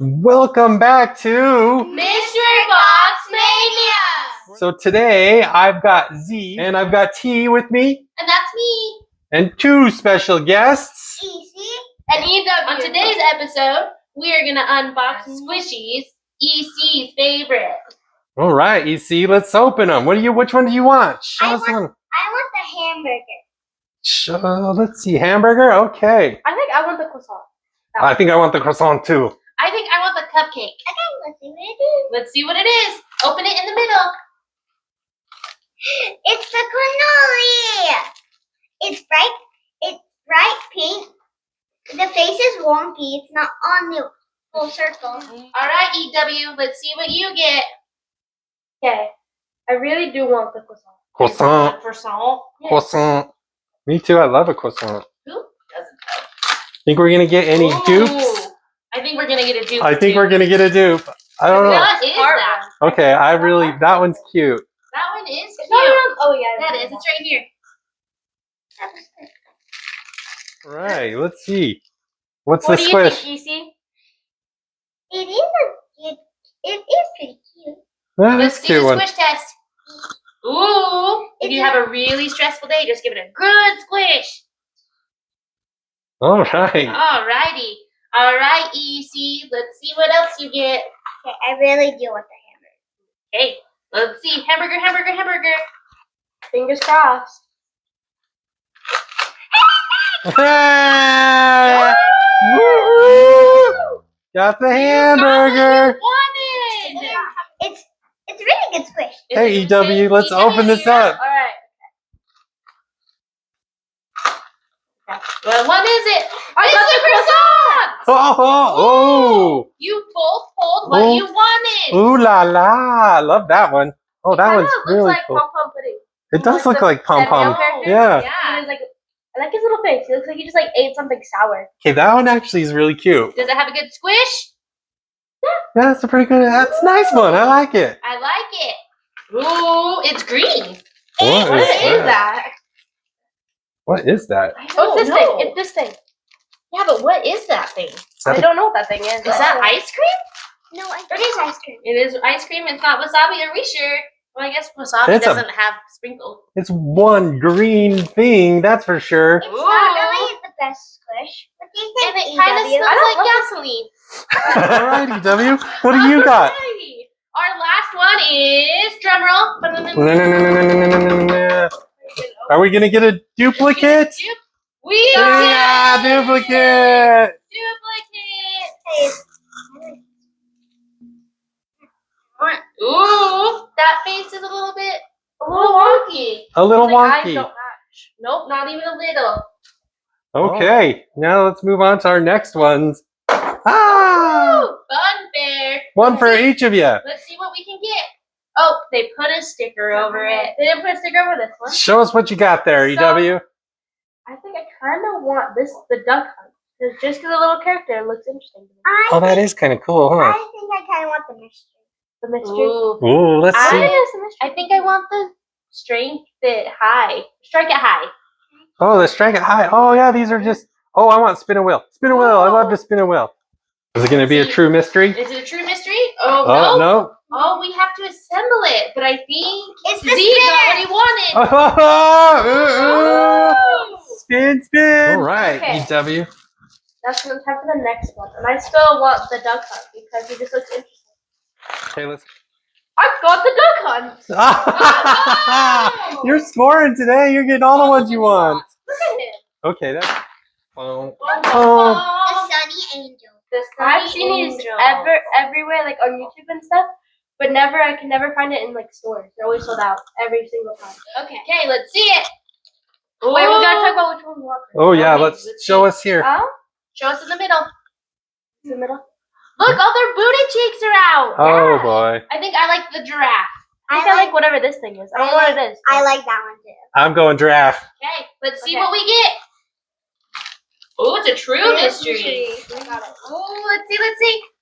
Welcome back to Mystery Box Mania! So today I've got Z and I've got T with me. And that's me. And two special guests. EC and EW. On today's episode, we are going to unbox Squishies, EC's favorite. All right, EC, let's open them. Which one do you want? Show us one. I want the hamburger. Let's see, hamburger? Okay. I think I want the croissant. I think I want the croissant too. I think I want the cupcake. Okay, let's see what it is. Open it in the middle. It's the cannoli. It's bright pink. The face is wonky. It's not on the full circle. All right, EW. Let's see what you get. Okay. I really do want the croissant. Croissant. Croissant. Yeah. Croissant. Me too. I love a croissant. Who doesn't know? Think we're gonna get any dupes? I think we're gonna get a dupe. I think we're gonna get a dupe. I don't know. What is that? Okay, that one's cute. That one is cute. Oh yeah, that is. It's right here. Right, let's see. What's What the do squish? you think, EC? It is pretty cute. That's Let's a see cute the one. squish test. Ooh! If you have a really stressful day, just give it a good squish. All right. Alrighty. Alright, EC. Let's see what else you get. Okay, I really do want the hamburger. Okay, let's see. Hamburger, hamburger, hamburger. Fingers crossed. Hey! Woo! Got the hamburger. It's really good squish. Hey, EW, let's open this up. Alright. Well, what is it? It's the croissant! Oh! You both pulled what you wanted. Ooh la la! Love that one. Oh, that one's really looks like cool. pom-pom pudding. It does look like pom pom. character. Yeah. Yeah. I like his little face. He looks like he just ate something sour. Okay, that one actually is really cute. Does it have a good squish? Yeah, that's a pretty good. That's a nice one. I like it. I like it. Ooh, it's green. What is that? What is that? Oh, it's this thing. It's this thing. Yeah, but what is that thing? I don't know what that thing is. Is that ice cream? No, it is ice cream. It is ice cream. It's not wasabi. Are we sure? Well, I guess wasabi doesn't have sprinkles. It's one green thing, that's for sure. It's not really the best squish. What do you think, And it kind of smells like gasoline. Alrighty, W. What do you got? Alrighty. Our last one is drumroll. No. Are we gonna get a duplicate? We Yeah, duplicate. Duplicate. Ooh, that face is a little wonky. A little The eyes wonky. don't match. Nope, not even a little. Okay, now let's move on to our next ones. Ah! Ooh, fun fair. One for each of you. Let's see what we can get. Oh, they put a sticker over it. They didn't put a sticker over this one. Show us what you got there, EW. I think I kind of want the duck hunt. Just because the little character looks interesting to me. Oh, that is kind of cool, huh? I think I kind of want the mystery. The mystery. Ooh, let's see. I think I want the strike it high. Strike it high. Oh, the strike it high. Oh, yeah, these are just... Oh, I want spin a wheel. Spin a wheel. I love to spin a wheel. Is it going to be a true mystery? Is it a true mystery? Oh, no. No. Oh, we have to assemble it. But I think It's the Z got what he wanted. Spin. All right, Okay. EW. That's time for the next one. And I still want the duck hunt because he just looks interesting. Okay, let's... I got the duck hunt. You're scoring today. You're getting all the ones you want. Look at him. Okay, that's... Oh. The sunny angel. I've seen these everywhere, like on YouTube and stuff, but I can never find it in like stores. They're always sold out every single time. Okay, let's see it. Wait, we gotta talk about which one we want. Oh, yeah, Okay, let's show us here. Show us in the middle. In the middle. Look, all their booty cheeks are out. Oh, Yeah. boy. I think I like the giraffe. I think I like whatever this thing is. I don't know what it is. I like that one too. I'm going giraffe. Okay, let's see what we get. Oh, it's a true mystery. Oh, let's see.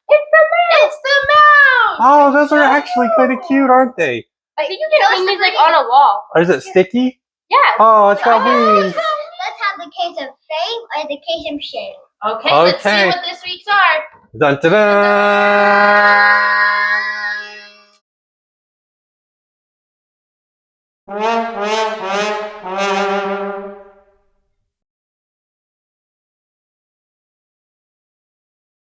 It's the mouse. Oh, those are actually kind of cute, aren't they? I think you can hang these like on a wall. Or is it sticky? Yeah. Oh, it's got wings. Let's have the case of fame or the case of shame. Okay, let's see Okay. what this week's are. Dun dun dun.